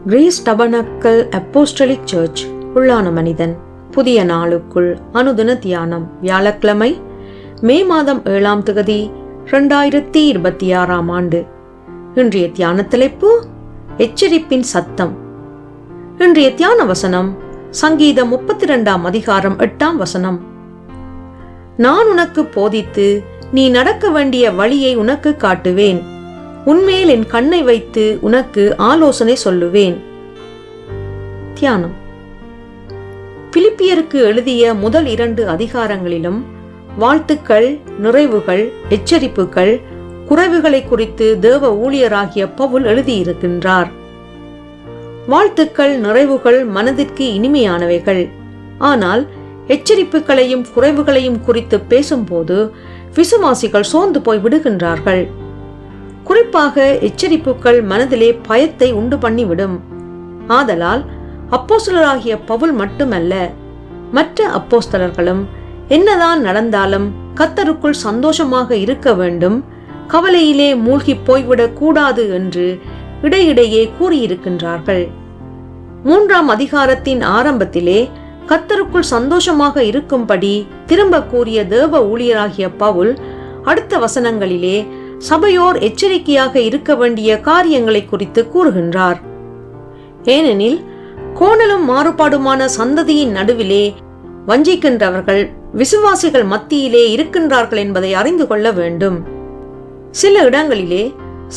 Grace டபர்னக்கல் apostolic search உள்ளான மனிதன் புதிய நாளுக்குள் அனுதின தியானம். வியாழக்கிழமை மே மாதம் 7ஆம் தேதி 2026ஆம் ஆண்டு. இன்றைய தியான தலைப்பு எச்சரிப்பின் சத்தம். இன்றைய தியான வசனம் சங்கீதம் 32ஆம் அதிகாரம் 8ஆம் வசனம். நான் உனக்கு போதித்து நீ நடக்க வேண்டிய வழியை உனக்கு காட்டுவேன், உன்மேல் என் கண்ணை வைத்து உனக்கு ஆலோசனை சொல்லுவேன். தியானம். பிலிப்பியருக்கு எழுதிய முதல் 2 அதிகாரங்களிலும் வாழ்த்துக்கள், நிறைவுகள், எச்சரிப்புகள், குறைவுகளை குறித்து தேவ ஊழியராகிய பவுல் எழுதியிருக்கின்றார். வாழ்த்துக்கள், நிறைவுகள் மனதிற்கு இனிமையானவைகள். ஆனால் எச்சரிப்புகளையும் குறைவுகளையும் குறித்து பேசும்போது விசுவாசிகள் சோர்ந்து போய் விடுகின்றார்கள். குறிப்பாக எச்சரிப்புகள் மனதிலே பயத்தை உண்டு பண்ணிவிடும். ஆதலால் அப்போஸ்தலராகிய பவுல் மட்டுமல்ல, மற்ற அப்போஸ்தலர்களும் என்னதான் நடந்தாலும் கர்த்தருக்குள் சந்தோஷமாக இருக்க வேண்டும், கவலையிலே மூழ்கி போய்விடக் கூடாது என்று இடையிடையே கூறியிருக்கின்றார்கள். 3ஆம் அதிகாரத்தின் ஆரம்பத்திலே கர்த்தருக்குள் சந்தோஷமாக இருக்கும்படி திரும்ப கூறிய தேவ ஊழியராகிய பவுல் அடுத்த வசனங்களிலே சபையோர் எச்சரிக்கையாக இருக்க வேண்டிய காரியங்களை குறித்து கூறுகின்றார். ஏனெனில் கோணலும் மாறுபாடுமான சந்ததியின் நடுவிலே வஞ்சிக்கின்றவர்கள் விசுவாசிகள் மத்தியிலே இருக்கின்றார்கள் என்பதை அறிந்து கொள்ள வேண்டும். சில இடங்களிலே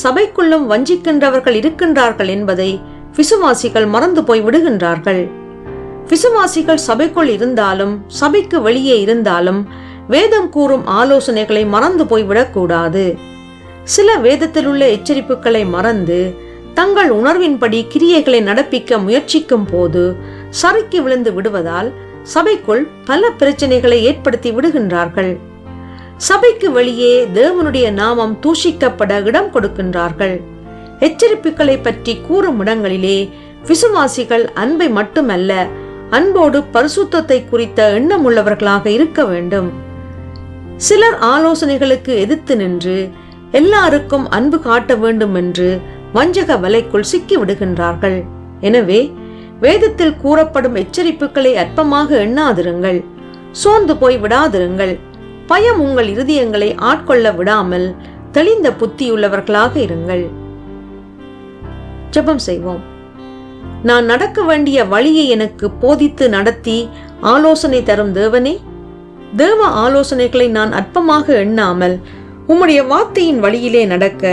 சபைக்குள்ளும் வஞ்சிக்கின்றவர்கள் இருக்கின்றார்கள் என்பதை விசுவாசிகள் மறந்து போய் விடுகின்றார்கள். விசுவாசிகள் சபைக்குள் இருந்தாலும் சபைக்கு வெளியே இருந்தாலும் வேதம் கூறும் ஆலோசனைகளை மறந்து போய்விடக்கூடாது. சில வேதத்தில் உள்ள எச்சரிப்புகளை மறந்து தங்கள் உணர்வின்படி கிரியைகளை நடப்பிக்க முயற்சிக்கும் போது சறுக்கி விழுந்து விடுவதால் சபைக்குள் பல பிரச்சனைகளை ஏற்படுத்தி விடுகின்றார்கள். சபைக்கு வெளியே தேவனுடைய நாமம் தூஷிக்கப்பட இடம் கொடுக்கின்றார்கள். எச்சரிப்புகளை பற்றி கூறும் இடங்களிலே விசுவாசிகள் அன்பை மட்டுமல்ல, அன்போடு பரிசுத்தத்தை குறித்த எண்ணம் உள்ளவர்களாக இருக்க வேண்டும். சிலர் ஆலோசனைகளுக்கு எதிர்த்து நின்று எல்லாருக்கும் அன்பு காட்ட வேண்டும் என்று வஞ்சக வலைக்குள் சிக்கி விடுகின்றார்கள். எனவே வேதத்தில் கூறப்படும் எச்சரிப்புகளை அற்பமாக எண்ணாதிருங்கள், சோர்ந்து போய் விடாதிருங்கள். பயம் உங்கள் இருதயங்களை ஆட்கொள்ள விடாமல் தெளிந்த புத்தியுள்ளவர்களாக இருங்கள். ஜெபம் செய்வோம். நான் நடக்க வேண்டிய வழியை எனக்கு போதித்து நடத்தி ஆலோசனை தரும் தேவனே, தேவ ஆலோசனைகளை நான் அற்பமாக எண்ணாமல் உம்முடைய வார்த்தையின் வழியிலே நடக்க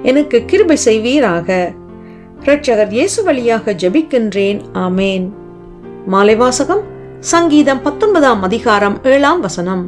எனக்கு கிருபை செய்வீராக. இரட்சகர் இயேசு வழியாக ஜெபிக்கின்றேன். ஆமேன். மாலை வாசகம் சங்கீதம் 19ஆம் அதிகாரம் 7ஆம் வசனம்.